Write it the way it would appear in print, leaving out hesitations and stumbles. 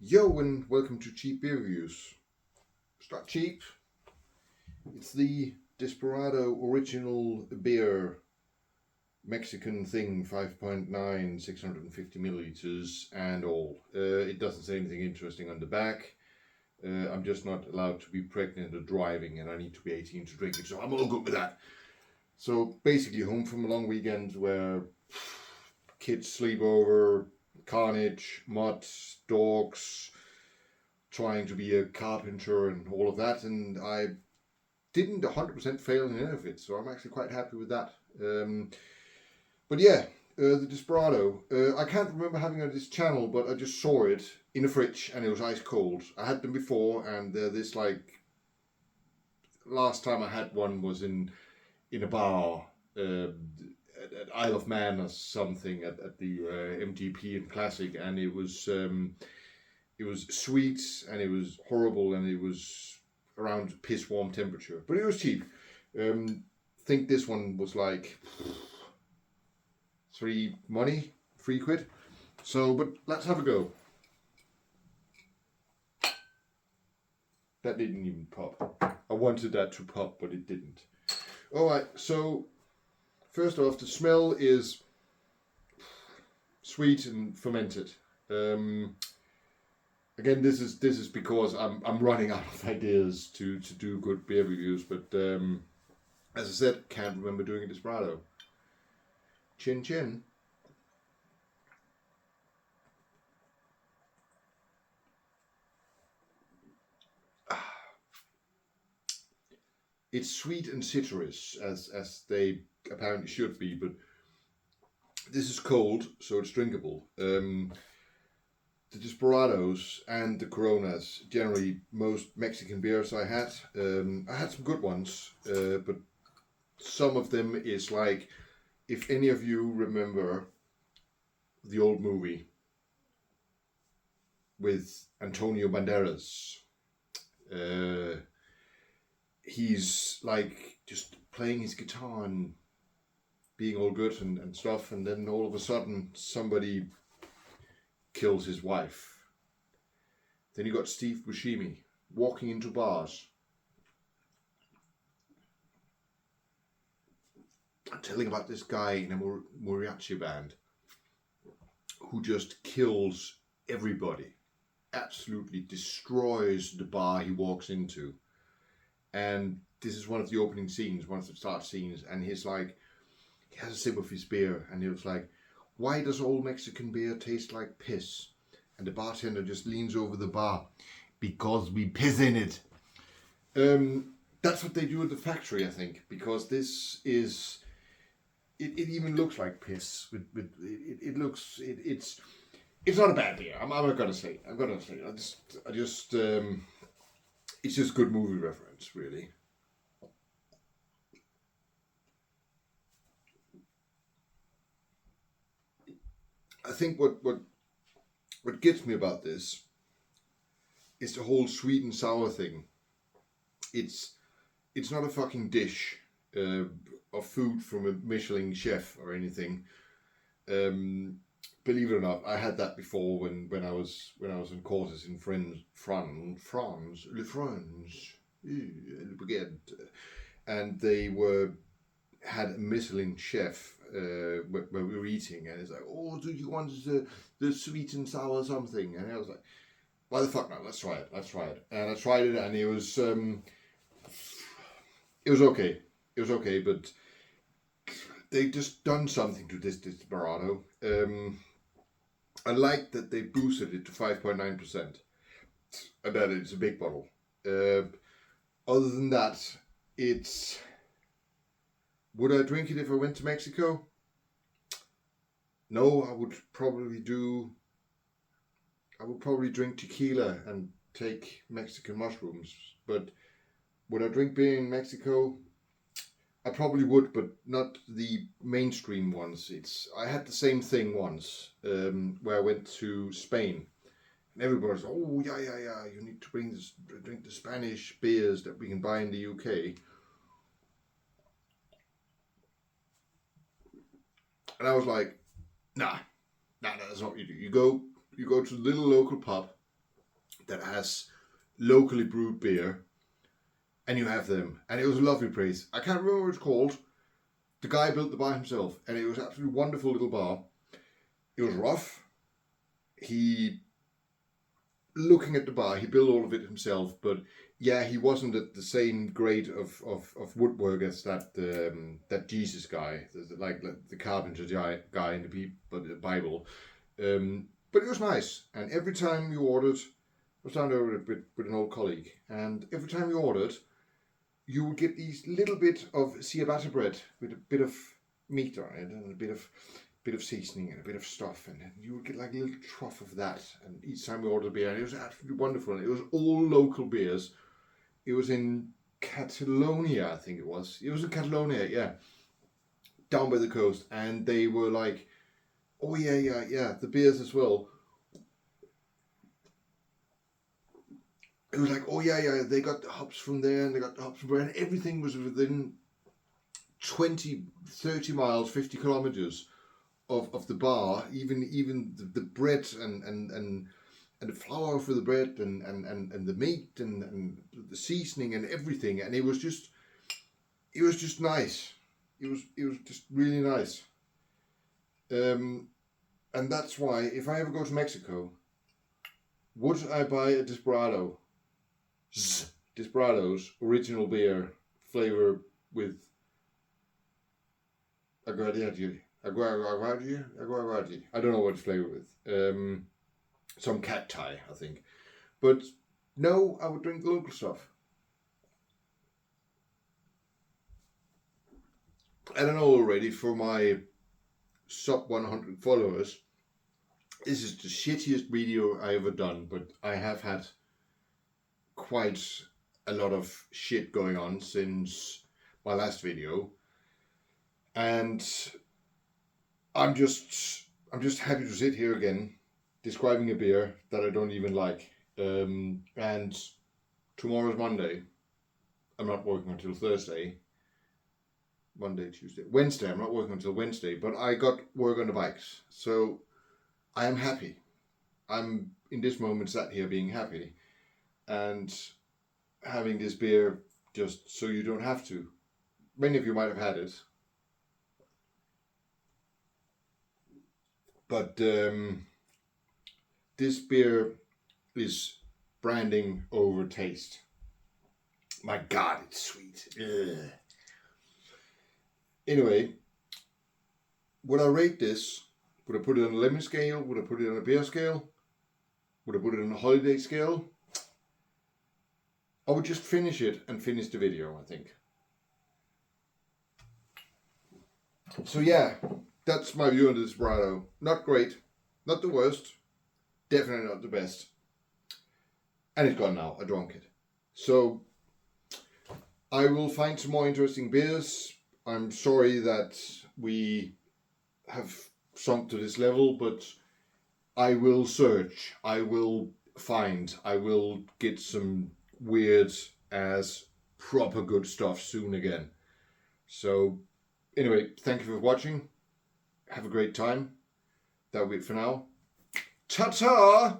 Yo, and welcome to Cheap Beer Reviews. It's not cheap. It's the Desperado original beer Mexican thing, 5.9, 650 milliliters, and all. It doesn't say anything interesting on the back. I'm just not allowed to be pregnant or driving, and I need to be 18 to drink it, so I'm all good with that. So basically, home from a long weekend where kids sleep over, carnage, mud, dogs, trying to be a carpenter and all of that, and I didn't 100% fail in any of it, so I'm actually quite happy with that. But yeah, the Desperado. I can't remember having it on this channel, but I just saw it in the fridge and it was ice cold. I had them before, and this last time I had one was in a bar at Isle of Man or something at the MGP and Classic, and it was sweet and it was horrible and it was around piss warm temperature, but it was cheap. Think this one was like three quid. So, but let's have a go. That didn't even pop. I wanted that to pop, but it didn't. Alright, so first off, the smell is sweet and fermented. Again, this is because I'm running out of ideas to do good beer reviews, but as I said, can't remember doing a Desperado. Chin chin. It's sweet and citrus as they apparently should be, but this is cold, so it's drinkable. The Desperados and the Coronas, generally most Mexican beers I had some good ones, but some of them is like, if any of you remember the old movie with Antonio Banderas, he's like just playing his guitar and being all good and stuff, and then all of a sudden somebody kills his wife. Then you got Steve Buscemi walking into bars and telling about this guy in a mariachi band who just kills everybody, absolutely destroys the bar he walks into. And this is one of the opening scenes, one of the start scenes, and he's like, he has a sip of his beer, and he was like, why does all Mexican beer taste like piss? And the bartender just leans over the bar, because we piss in it. That's what they do at the factory, I think, because this is, it even looks like piss. It's not a bad beer. I'm not gonna say. It's just good movie reference, really. I think what gets me about this is the whole sweet and sour thing. It's not a fucking dish of food from a Michelin chef or anything. Believe it or not, I had that before when I was in courses in France, Le France, le baguette, and they had a Michelin chef where we were eating, and it's like, oh, do you want the sweet and sour something? And I was like, why the fuck not? Let's try it. And I tried it, and it was okay. It was okay, but they just done something to this Desperado. I like that they boosted it to 5.9%, and that it's a big bottle. Other than that, it's. Would I drink it if I went to Mexico? No, I would probably drink tequila and take Mexican mushrooms. But would I drink beer in Mexico? I probably would, but not the mainstream ones. I had the same thing once where I went to Spain, and everybody's, oh yeah, you need to drink the Spanish beers that we can buy in the UK. And I was like, nah, that's not what you do. You go to the little local pub that has locally brewed beer, and you have them. And it was a lovely place. I can't remember what it's called. The guy built the bar himself, and it was absolutely wonderful little bar. It was rough. Looking at the bar, he built all of it himself, but yeah, he wasn't at the same grade of woodwork as that Jesus guy, like the carpenter guy in the Bible. But it was nice, and every time you ordered, I was down there with an old colleague, and every time you ordered, you would get these little bit of ciabatta bread with a bit of meat on it and a bit of seasoning and a bit of stuff, and then you would get like a little trough of that. And each time we ordered beer, and it was absolutely wonderful. And it was all local beers. It was in Catalonia, I think it was. It was in Catalonia, yeah, down by the coast, and they were like, oh yeah, the beers as well. It was like, oh yeah, they got the hops from there, and they got the hops from there, and everything was within 20, 30 miles, 50 kilometers of the bar. Even the bread and the flour for the bread and the meat and the seasoning and everything, and it was just nice. It was just really nice. And that's why if I ever go to Mexico, would I buy a Desperados original beer flavor with aguardiente. I don't know what it's flavored with. Some cat tie, I think. But no, I would drink the local stuff. I don't know already, for my sub 100 followers, this is the shittiest video I ever done, but I have had quite a lot of shit going on since my last video, and I'm just happy to sit here again describing a beer that I don't even like. And tomorrow's Monday. I'm not working until Thursday. Monday, Tuesday, Wednesday. I'm not working until Wednesday, but I got work on the bikes, so I am happy. I'm in this moment sat here being happy and having this beer just so you don't have to. Many of you might have had it, but this beer is branding over taste. My God, it's sweet. Ugh. Anyway, would I rate this? Would I put it on a lemon scale? Would I put it on a beer scale? Would I put it on a holiday scale? I would just finish it and finish the video, I think. So yeah, that's my view on the Desperado. Not great, not the worst, definitely not the best. And it's gone now, I drank it. So I will find some more interesting beers. I'm sorry that we have sunk to this level, but I will search, I will find, I will get some weird as proper good stuff soon again. So anyway, thank you for watching. Have a great time. That'll be it for now. Ta-ta!